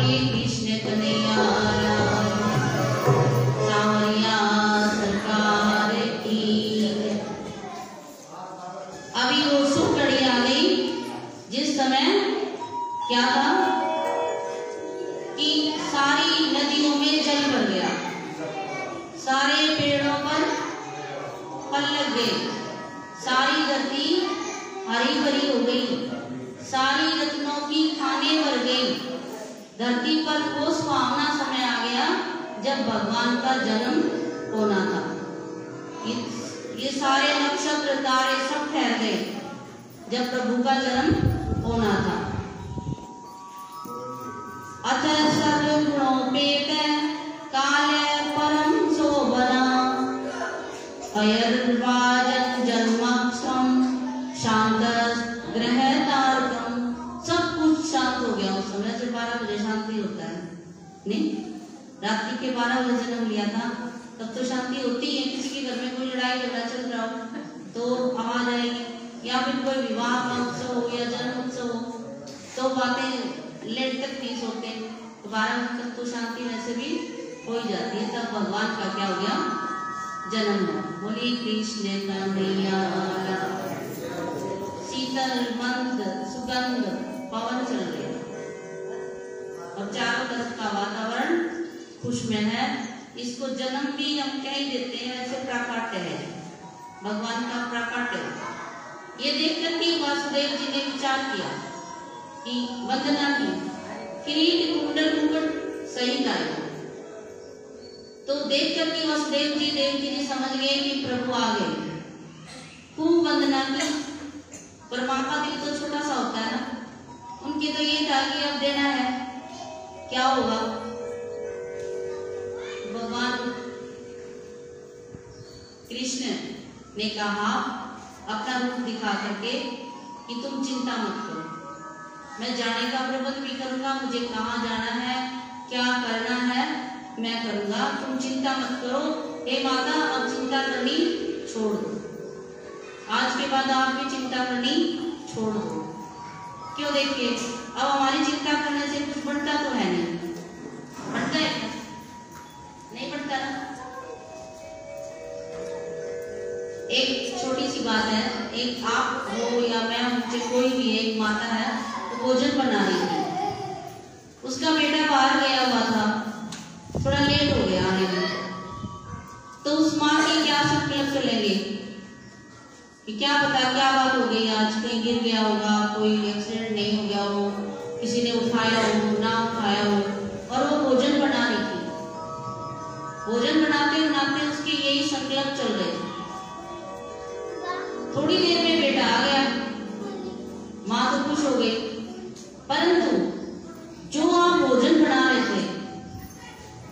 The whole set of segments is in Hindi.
बोलिए कृष्ण कन्हैया लाल, सांवरिया सरकार की। अभी वो शुभ घड़ी आ गई जिस समय क्या था कि सारी नदियों में जल भर गया, सारे पेड़ों पर फल लग गए, सारी धरती हरी भरी हो गई, सारी रत्नों की खानें भर गई। धरती पर वो सुहावना समय आ गया जब भगवान का जन्म होना था। ये सारे नक्षत्र तारे सब ठहर गए जब प्रभु का जन्म होना था। अथ सर्वगुणोपेत काले परम शोभना, अयर्वाजन जन्माक्षम शांत ग्रह तारकम। सब कुछ शांत हो गया उस समय से। 12 बजे शांति होता है नहीं, रात्रि के 12 बजे जन्म लिया था तब तो शांति होती है। किसी के घर में कोई लड़ाई झगड़ा चल रहा हो तो आवाज आएगी, या फिर कोई विवाह का उत्सव हो या जन्म उत्सव हो तो बातें लेट तक नहीं सोते, तो 12 बजे तक तो शांति वैसे भी हो ही जाती है। तब भगवान का क्या हो गया, जन्म हुआ। बोलिए कृष्ण कन्हैया लाल। शीतल मंद सुगंध पवन चल रही है और चारों तरफ का वातावरण खुशमय है। इसको जन्म भी हम कह ही देते हैं, ऐसे प्राकट्य है, भगवान का प्राकट्य। ये देखकर के वासुदेव जी ने विचार किया कि वंदना की, किरीट कुंडल मुकुट सही लाए। तो देख करके वसुदेव जी देवकी जी समझ गए कि प्रभु आ गए। खूब वंदना की, पर माँ का दिल तो छोटा सा होता है ना, उनकी तो ये था कि अब देना है, क्या होगा। भगवान कृष्ण ने कहा अपना रूप दिखा करके कि तुम चिंता मत करो, मैं जाने का प्रबंध भी करूंगा, मुझे कहाँ जाना है क्या करना है मैं करूंगा, तुम चिंता मत करो। हे माता अब चिंता करनी छोड़ दो, आज के बाद आप भी चिंता करनी छोड़ दो। क्यों, देखिए अब हमारी चिंता करने से कुछ बढ़ता तो है नहीं, बढ़ता है नहीं बढ़ता ना। एक छोटी सी बात है, एक आप हो या मैं, मुझे कोई भी एक माता है तो भोजन बना रही थी, उसका बेटा बाहर गया हुआ था, थोड़ा लेट हो गया आने में, तो उस माँ की क्या संकल्प चलेंगे कि क्या पता क्या बात हो गई, आज कहीं गिर गया होगा, कोई एक्सीडेंट नहीं हो गया हो, किसी ने उठाया हो ना उठाया हो, और वो भोजन बना रही थी। भोजन बनाते बनाते उसके यही संकल्प चल रहे थे। थोड़ी देर में बेटा आ गया, माँ तो खुश हो गई, परंतु जो आप भोजन बना रहे थे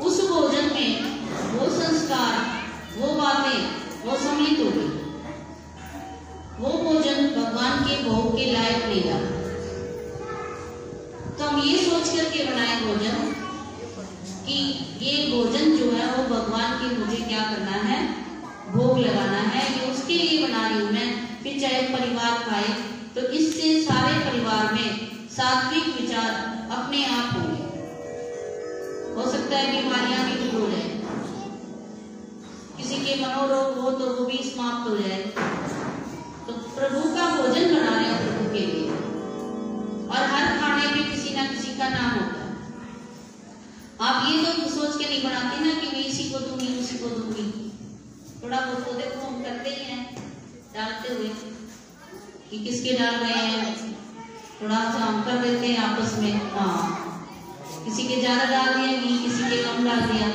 उस भोजन में वो संस्कार, वो बातें वो सम्मिलित हो गई। वो भोजन भगवान के भोग के लायक नहीं रहा। तो हम ये सोच करके बनाए भोजन कि ये भोजन जो है वो भगवान के मुझे क्या करना है, भोग लगाना है, ये उसके लिए बना रही हूं मैं, फिर चाहे परिवार खाए। तो इससे सारे परिवार में सात्विक विचार अपने आप होंगे। हो सकता है बीमारियां भी दूर हो जाए, किसी के मनोरोग हो तो वो भी समाप्त हो जाए। तो प्रभु का भोजन बना रहे हैं प्रभु के लिए, और हर खाने पे किसी ना किसी का नाम होता है। आप ये तो सोच के नहीं बनाते ना कि मैं इसी को दूंगी उसी को दूंगी, थोड़ा बहुत तो देखो हम करते ही हैं डालते हुए कि किसके डाल रहे हैं, थोड़ा सा हम कर देते हैं आपस में। हाँ, किसी के ज्यादा डाल दिया, किसी के कम डाल दिया,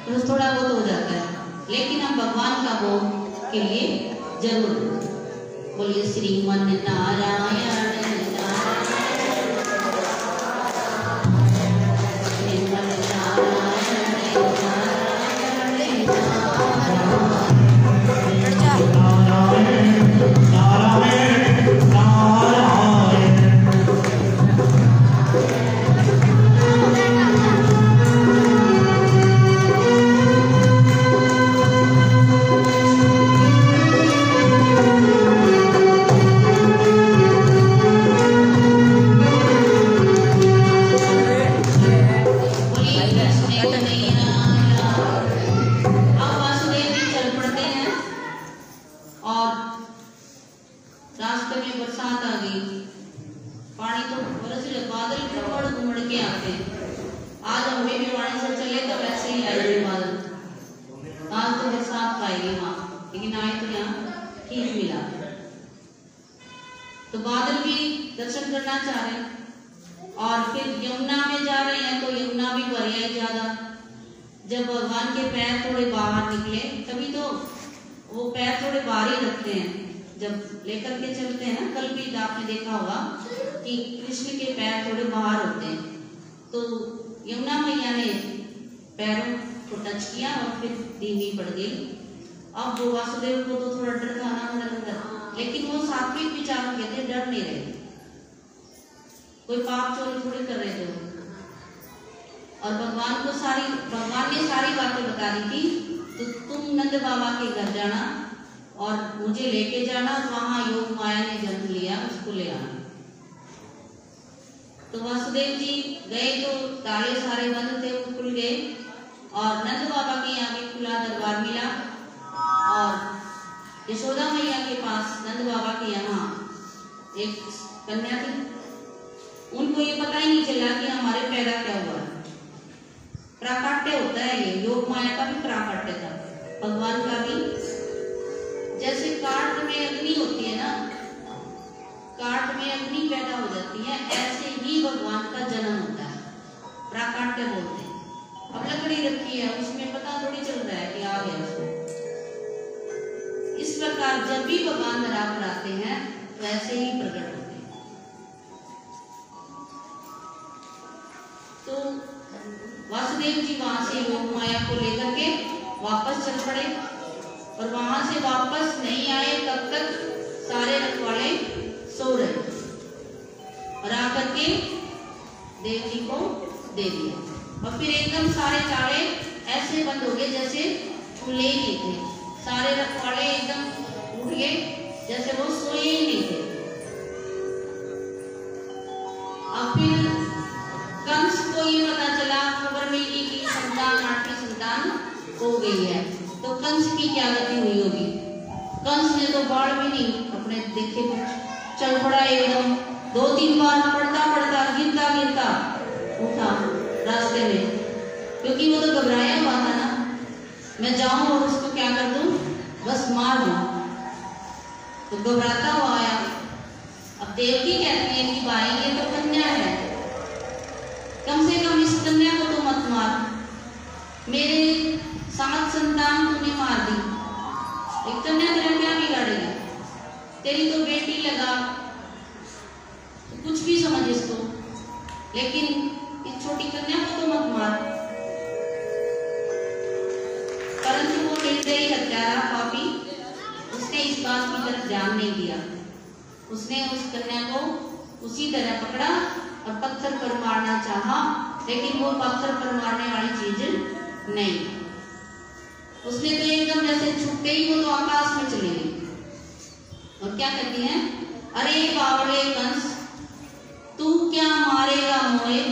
तो थोड़ा बहुत हो जाता है, लेकिन हम भगवान का भोग के लिए जरूर। बोलिए श्रीमन नारायण आते हैं। आज हमें भी वाणी से चले तो वैसे ही आएगी बादल, आज तो बरसात पाएगी वहां, लेकिन आए तो यहाँ ठीक मिला। तो बादल भी दर्शन करना चाह रहे हैं। और फिर यमुना में जा रहे हैं तो यमुना भी भरिया ही ज्यादा। जब भगवान के पैर थोड़े बाहर निकले, तभी तो वो पैर थोड़े बाहर ही रखते हैं जब लेकर के चलते हैं ना। कल भी आपने देखा होगा कि कृष्ण के पैर थोड़े बाहर होते हैं। तो यमुना मैया ने पैरों को टच किया और फिर धीमी पड़ गई। अब वो वासुदेव को तो थोड़ा डर था ना अंदर, लेकिन वो सात्विक विचार के थे, डर नहीं रहे। कोई पाप चोरी थोड़ी कर रहे थे वो। और भगवान ने सारी बातें बता दी थी। तो तुम नंद बाबा के घर जाना और मुझे लेके जाना, वहां योग माया ने जन्म लिया, उसको ले आना। तो वासुदेव जी गए तो ताले सारे बंद थे, वो खुल गए और नंद बाबा के यहाँ भी खुला दरबार मिला। और यशोदा मैया के पास नंद बाबा के यहाँ एक कन्या थी। उनको ये पता ही नहीं चला कि हमारे पैदा क्या हुआ है। प्राकट्य होता है ये, योग माया का भी प्राकट्य था, भगवान का भी। जैसे काट में अग्नि होती है ना, काट में अग्नि पैदा हो जाती है, ऐसे ही भगवान का जन्म होता है, प्राकट्य बोलते हैं। अब लकड़ी रखी है, उसमें पता थोड़ी चल रहा है कि आ गया उसमें। इस प्रकार जब भी भगवान धरा पर आते हैं वैसे ही प्रकट होते हैं। तो वासुदेव जी वहां से योग माया को लेकर के वापस चल पड़े और वहां से वापस नहीं आए तब तक सारे रखवाले सो रहे और आकर के देव जी को दे दिया। और फिर एकदम सारे ताले ऐसे बंद हो गए जैसे खुले ही नहीं थे। सारे रखवाले एकदम उठ गए जैसे वो सोए ही नहीं थे। अब फिर कंस को ये पता चला, खबर मिली कि संतान, 8वीं संतान हो गई है। तो कंस की क्या गति हुई होगी? कंस ने तो बाढ़ भी नहीं अपने देखे, कुछ चल पड़ा एकदम। 2-3 बार पड़ता पड़ता गिरता गिरता उठा रास्ते में, क्योंकि वो तो घबराया हुआ था ना, मैं जाऊं और उसको क्या कर दूं, बस मार दूं। तो घबराता हुआ आया। अब देवकी कहती है कि भाई ये तो कन्या है, कम से कम इस कन्या को तो मत मार, मेरे 7 संतान तूने मार दी, एक कन्या तेरा क्या बिगाड़ेगी, तेरी तो बेटी लगा, तो कुछ भी समझ इसको, लेकिन इस छोटी कन्या को तो मत मार। परंतु वो निर्दयी हत्यारा पापी, उसने इस बात की तरफ ध्यान नहीं दिया। उसने उस कन्या को उसी तरह पकड़ा और पत्थर पर मारना चाहा, लेकिन वो पत्थर पर मारने वाली चीज नहीं। उसने तो एकदम जैसे छूटते ही वो तो आकाश में चली गई। और क्या कहती है, अरे बावड़े कंस, तू क्या मारेगा मोए,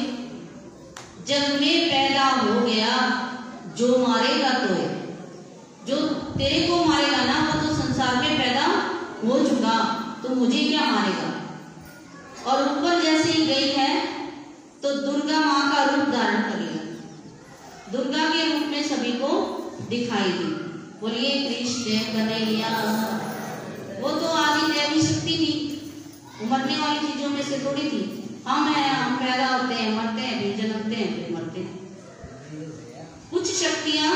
जब मैं पैदा हो गया, जो मारेगा तो है, जो तेरे को मारेगा ना वो तो संसार में पैदा हो चुका, तो मुझे क्या मारेगा। और ऊपर जैसे ही गई है तो दुर्गा माँ का रूप धारण कर लिया, दुर्गा के रूप में सभी को दिखाई दी। बोलिए कृष्ण कन्हैया। वो तो आदि दैवी शक्ति थी, मरने वाली चीजों में से थोड़ी थी। हम हैं, हम पैदा होते हैं, मरते हैं, फिर जन्मते हैं, फिर मरते हैं। कुछ शक्तियां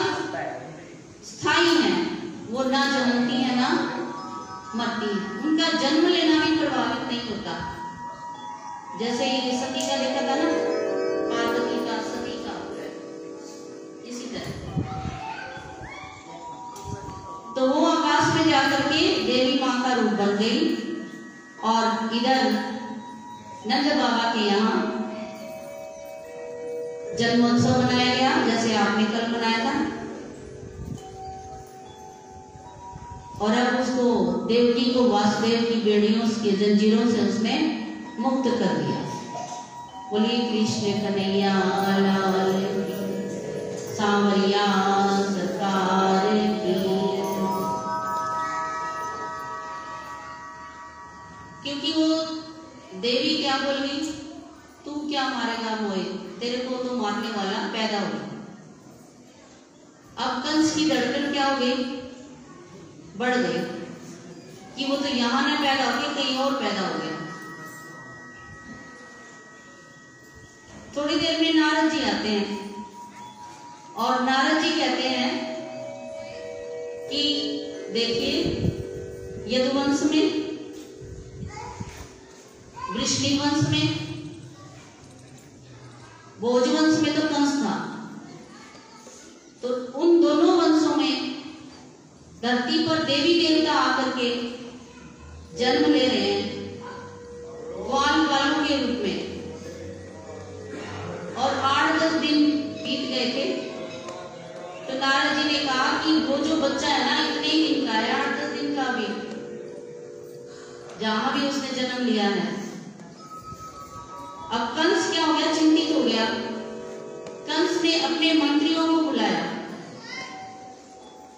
स्थायी हैं, वो ना जन्मती है ना मरती है, उनका जन्म लेना भी प्रभावित नहीं होता। जैसे ये सती का देखा था ना, पार्वती का, सती का, इसी तरह। तो वो आकाश में जाकर के देवी माँ का रूप बन गई और इधर नंद बाबा के यहाँ जन्मोत्सव मनाया गया, जैसे आपने कल मनाया था। और अब उसको देवकी को वासुदेव की बेड़ियों की जंजीरों से उसने मुक्त कर दिया। बोलिए कृष्ण कन्हैया लाल की, सांवरिया सरकार की। क्योंकि वो देवी क्या बोल गई, तू क्या मारेगा मोए, मारने वाला पैदा हो गया। अब कंस की धड़कन क्या हो गई, बढ़ गई कि वो तो यहां ना पैदा होके कहीं और पैदा हो गया। थोड़ी देर में नारद जी आते हैं और नारद जी कहते हैं कि देखिए यदुवंश में, वृष्णिवंश में, भोजवंश में तो कंस था, तो उन दोनों वंशों में धरती पर देवी देवता आकर के जन्म ले रहे हैं ग्वाल बालों के रूप में। और 8-10 दिन बीत गए थे तो नारद जी ने कहा कि वो जो बच्चा है ना इतने ही दिन का है, 8-10 दिन का भी, जहां भी उसने जन्म लिया है। अब कंस क्या हो गया, चिंतित हो गया। कंस ने अपने मंत्रियों को बुलाया।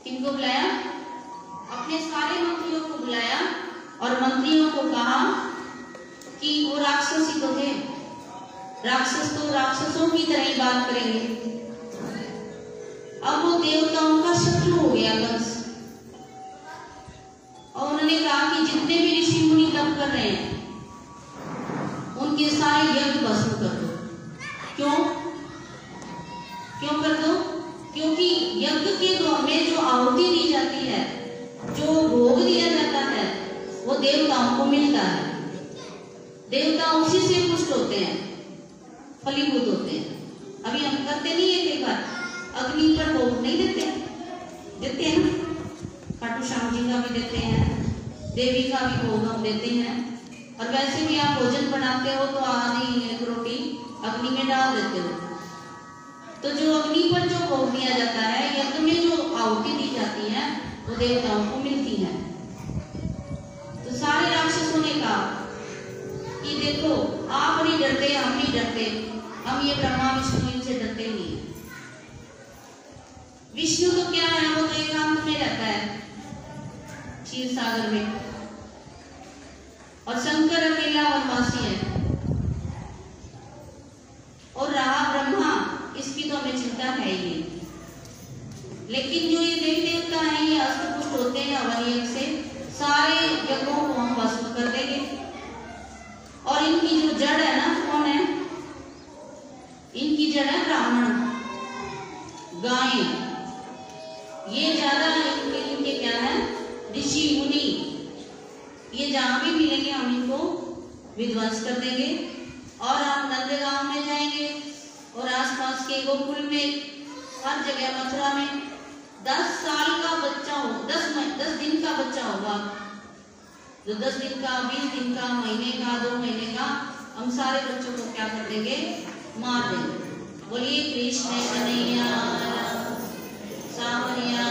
किनको बुलाया, अपने सारे मंत्रियों को बुलाया और मंत्रियों को कहा कि वो राक्षस ही तो थे, राक्षस तो राक्षसों की तरह ही बात करेंगे। अब वो देवताओं का शत्रु हो गया कंस, और उन्होंने कहा कि जितने भी ऋषि मुनि तप कर रहे हैं उनके सारे यज्ञ भस्म कर दो। क्यों कर दो? क्योंकि यज्ञ के में जो आहुति दी जाती है, जो भोग दिया जाता है, वो देवताओं को मिलता है। देवता उसी से पुष्ट होते हैं, फलीभूत होते हैं। अभी हम करते नहीं है, कई बार अग्नि पर भोग नहीं देते हैं ना, खाटू श्याम जी का भी देते हैं, देवी का भी भोग हम देते हैं। और वैसे भी आप भोजन बनाते हो तो आधी एक रोटी अग्नि में डाल देते हो। तो जो अग्नि पर जो भोग दिया जाता है, यज्ञ में जो आहुति दी जाती है, वो देवताओं को मिलती है। तो सारे राक्षसों ने कहा कि देखो आप नहीं डरते, हम नहीं डरते, हम ये ब्रह्मा विष्णु इनसे डरते नहीं है। विष्णु तो क्या है, वो तो एकांत में रहता है क्षीर सागर में, और शंकर अकेला वनवासी है। और रहा ब्रह्मा, इसकी तो हमें चिंता है ही नहीं। लेकिन जो ये देवी देवता हैं, ये अष्टपुष्ट होते हैं हवन यज्ञ से, सारे यज्ञों को हम भस्म कर देंगे। और इनकी जो जड़ है ना, कौन है? इनकी जड़ है ब्राह्मण, गाय। ये ज्यादा इनके क्या है, ऋषि मुनि। ये जहां भी मिलेंगे हम इनको विध्वंस कर देंगे। और हम नंदगांव में जाएंगे और आसपास के गोकुल में, हर जगह मथुरा में 10 साल का बच्चा हो, 10 दिन का बच्चा होगा, जो 10 दिन का, 20 दिन का, महीने का, 2 महीने का, हम सारे बच्चों को क्या कर देंगे, मार देंगे। बोलिए कृष्ण कन्हैया सावरिया।